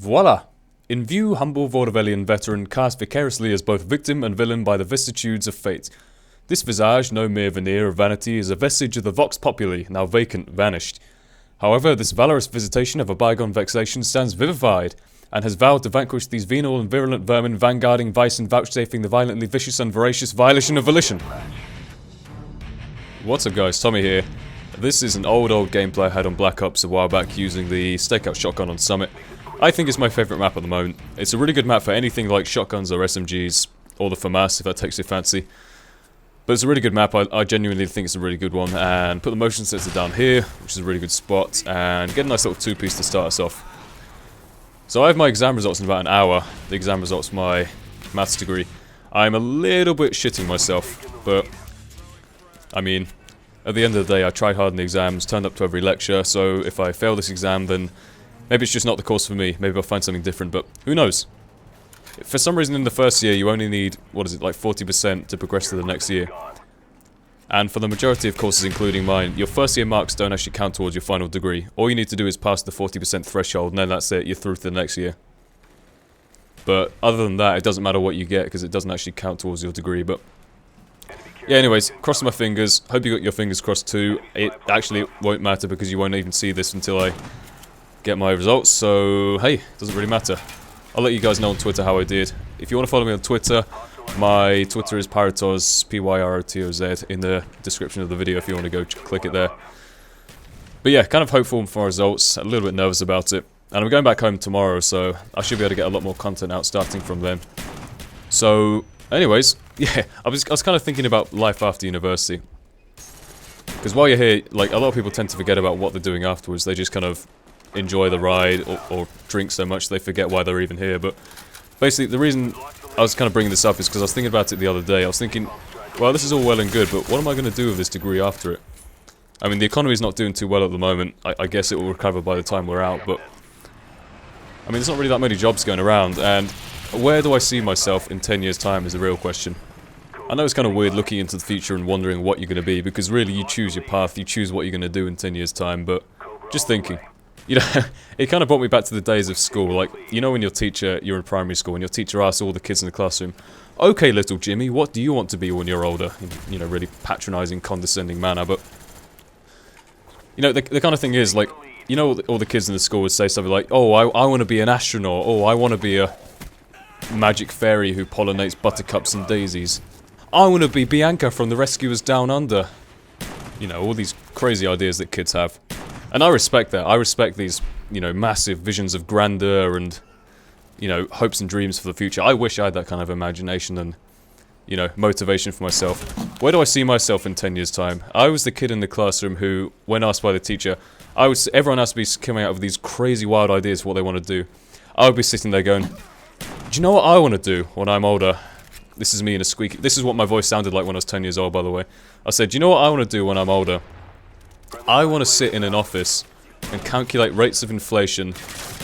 Voila! In view, humble vaudevillian veteran cast vicariously as both victim and villain by the vicissitudes of fate. This visage, no mere veneer of vanity, is a vestige of the vox populi, now vacant, vanished. However, this valorous visitation of a bygone vexation stands vivified, and has vowed to vanquish these venal and virulent vermin vanguarding vice and vouchsafing the violently vicious and voracious violation of volition. What's up guys, Tommy here. This is an old gameplay I had on Black Ops a while back using the Stakeout shotgun on Summit. I think it's my favourite map at the moment. It's a really good map for anything like shotguns or SMGs, or the FAMAS if that takes your fancy. But it's a really good map, I genuinely think it's a really good one, and put the motion sensor down here, which is a really good spot, and get a nice little two-piece to start us off. So I have my exam results in about an hour, the exam results for my maths degree. I'm a little bit shitting myself, but I mean, at the end of the day I tried hard in the exams, turned up to every lecture, so if I fail this exam then maybe it's just not the course for me, maybe I'll find something different, but who knows? For some reason in the first year you only need, what is it, like 40% to progress to the next year. And for the majority of courses including mine, your first year marks don't actually count towards your final degree. All you need to do is pass the 40% threshold and then that's it, you're through to the next year. But other than that, it doesn't matter what you get because it doesn't actually count towards your degree, but yeah, anyways, crossing my fingers. Hope you got your fingers crossed too. It actually won't matter because you won't even see this until I get my results, so hey, it doesn't really matter. I'll let you guys know on Twitter how I did. If you want to follow me on Twitter, my Twitter is Pyrotoz, Pyrotoz, in the description of the video if you want to go click it there. But yeah, kind of hopeful for results, a little bit nervous about it. And I'm going back home tomorrow, so I should be able to get a lot more content out starting from then. So, anyways, yeah, I was kind of thinking about life after university. Because while you're here, like, a lot of people tend to forget about what they're doing afterwards. They just kind of enjoy the ride or drink so much they forget why they're even here. But basically, the reason I was kind of bringing this up is because I was thinking about it the other day. I was thinking, well, this is all well and good, but what am I going to do with this degree after it? I mean, the economy's not doing too well at the moment. I guess it will recover by the time we're out, but I mean, there's not really that many jobs going around, and where do I see myself in 10 years' time is a real question. I know it's kind of weird looking into the future and wondering what you're going to be, because really you choose your path, you choose what you're going to do in 10 years' time, but just thinking. You know, it kind of brought me back to the days of school, like, you know when you're in primary school, and your teacher asks all the kids in the classroom, "Okay, little Jimmy, what do you want to be when you're older?" In, you know, really patronising, condescending manner, but you know, the kind of thing is, like, you know, all the kids in the school would say something like, "Oh, I want to be an astronaut," "Oh, I want to be a magic fairy who pollinates buttercups and daisies," "I want to be Bianca from the Rescuers Down Under." You know, all these crazy ideas that kids have. And I respect that. I respect these, you know, massive visions of grandeur and, you know, hopes and dreams for the future. I wish I had that kind of imagination and, you know, motivation for myself. Where do I see myself in 10 years' time? I was the kid in the classroom who, when asked by the teacher, everyone has to be coming out with these crazy wild ideas for what they want to do. I would be sitting there going, "Do you know what I want to do when I'm older?" This is me in a squeaky... This is what my voice sounded like when I was 10 years old, by the way. I said, "Do you know what I want to do when I'm older? I want to sit in an office and calculate rates of inflation,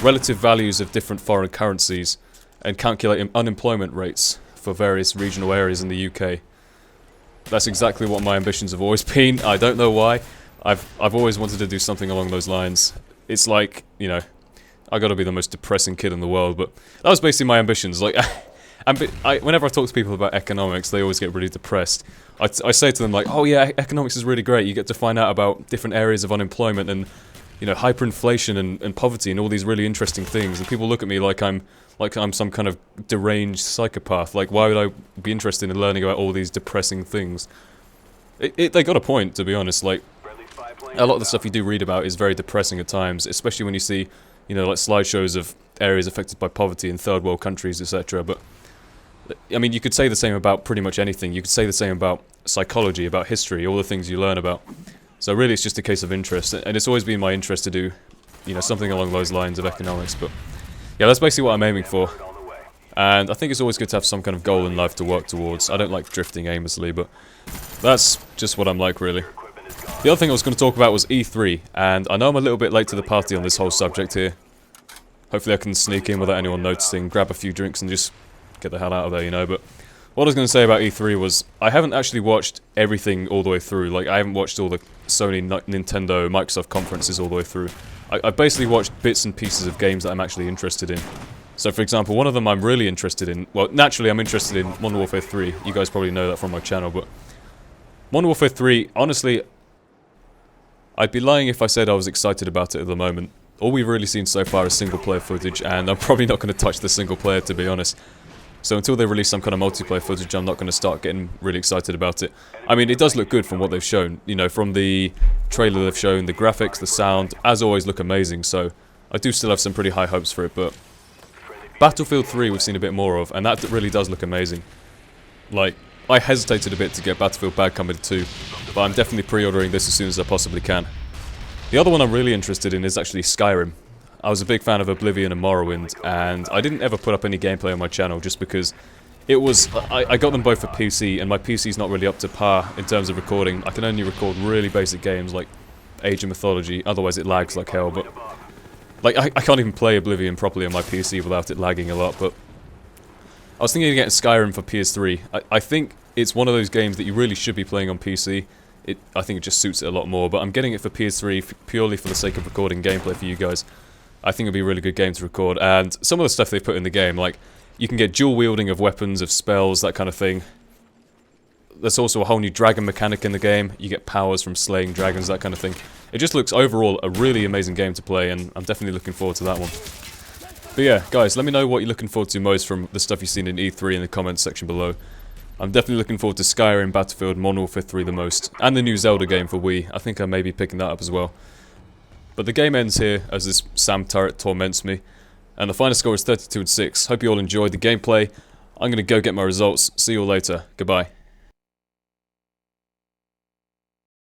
relative values of different foreign currencies, and calculate unemployment rates for various regional areas in the UK." That's exactly what my ambitions have always been. I don't know why. I've always wanted to do something along those lines. It's like, you know, I gotta be the most depressing kid in the world, but that was basically my ambitions. Like, whenever I talk to people about economics, they always get really depressed. I say to them like, "Oh yeah, economics is really great. You get to find out about different areas of unemployment and, you know, hyperinflation and poverty and all these really interesting things." And people look at me like I'm some kind of deranged psychopath. Like, why would I be interested in learning about all these depressing things? They got a point, to be honest. Like, a lot of the stuff you do read about is very depressing at times, especially when you see, you know, like slideshows of areas affected by poverty in third world countries, etc. But I mean, you could say the same about pretty much anything. You could say the same about psychology, about history, all the things you learn about. So really it's just a case of interest, and it's always been my interest to do, you know, something along those lines of economics. But yeah, that's basically what I'm aiming for. And I think it's always good to have some kind of goal in life to work towards. I don't like drifting aimlessly, but that's just what I'm like, really. The other thing I was going to talk about was E3, and I know I'm a little bit late to the party on this whole subject here. Hopefully I can sneak in without anyone noticing, grab a few drinks and just get the hell out of there, you know. But what I was going to say about E3 was I haven't actually watched everything all the way through. Like, I haven't watched all the Sony, Nintendo, Microsoft conferences all the way through. I basically watched bits and pieces of games that I'm actually interested in. So for example, one of them I'm really interested in, well naturally I'm interested in Modern Warfare 3, you guys probably know that from my channel, but Modern Warfare 3, honestly, I'd be lying if I said I was excited about it at the moment. All we've really seen so far is single player footage, and I'm probably not going to touch the single player, to be honest. So until they release some kind of multiplayer footage, I'm not going to start getting really excited about it. I mean, it does look good from what they've shown. You know, from the trailer they've shown, the graphics, the sound, as always, look amazing. So I do still have some pretty high hopes for it, but Battlefield 3 we've seen a bit more of, and that really does look amazing. Like, I hesitated a bit to get Battlefield Bad Company 2, but I'm definitely pre-ordering this as soon as I possibly can. The other one I'm really interested in is actually Skyrim. I was a big fan of Oblivion and Morrowind, and I didn't ever put up any gameplay on my channel just because it was... I got them both for PC, and my PC's not really up to par in terms of recording. I can only record really basic games like Age of Mythology, otherwise it lags like hell, but... Like, I can't even play Oblivion properly on my PC without it lagging a lot, but... I was thinking of getting Skyrim for PS3. I think it's one of those games that you really should be playing on PC. I think it just suits it a lot more, but I'm getting it for PS3 purely for the sake of recording gameplay for you guys. I think it'll be a really good game to record, and some of the stuff they put in the game, like, you can get dual wielding of weapons, of spells, that kind of thing. There's also a whole new dragon mechanic in the game. You get powers from slaying dragons, that kind of thing. It just looks overall a really amazing game to play, and I'm definitely looking forward to that one. But yeah, guys, let me know what you're looking forward to most from the stuff you've seen in E3 in the comments section below. I'm definitely looking forward to Skyrim, Battlefield, Modern Warfare 3 the most, and the new Zelda game for Wii. I think I may be picking that up as well. But the game ends here as this SAM turret torments me, and the final score is 32-6. Hope you all enjoyed the gameplay. I'm going to go get my results. See you all later. Goodbye.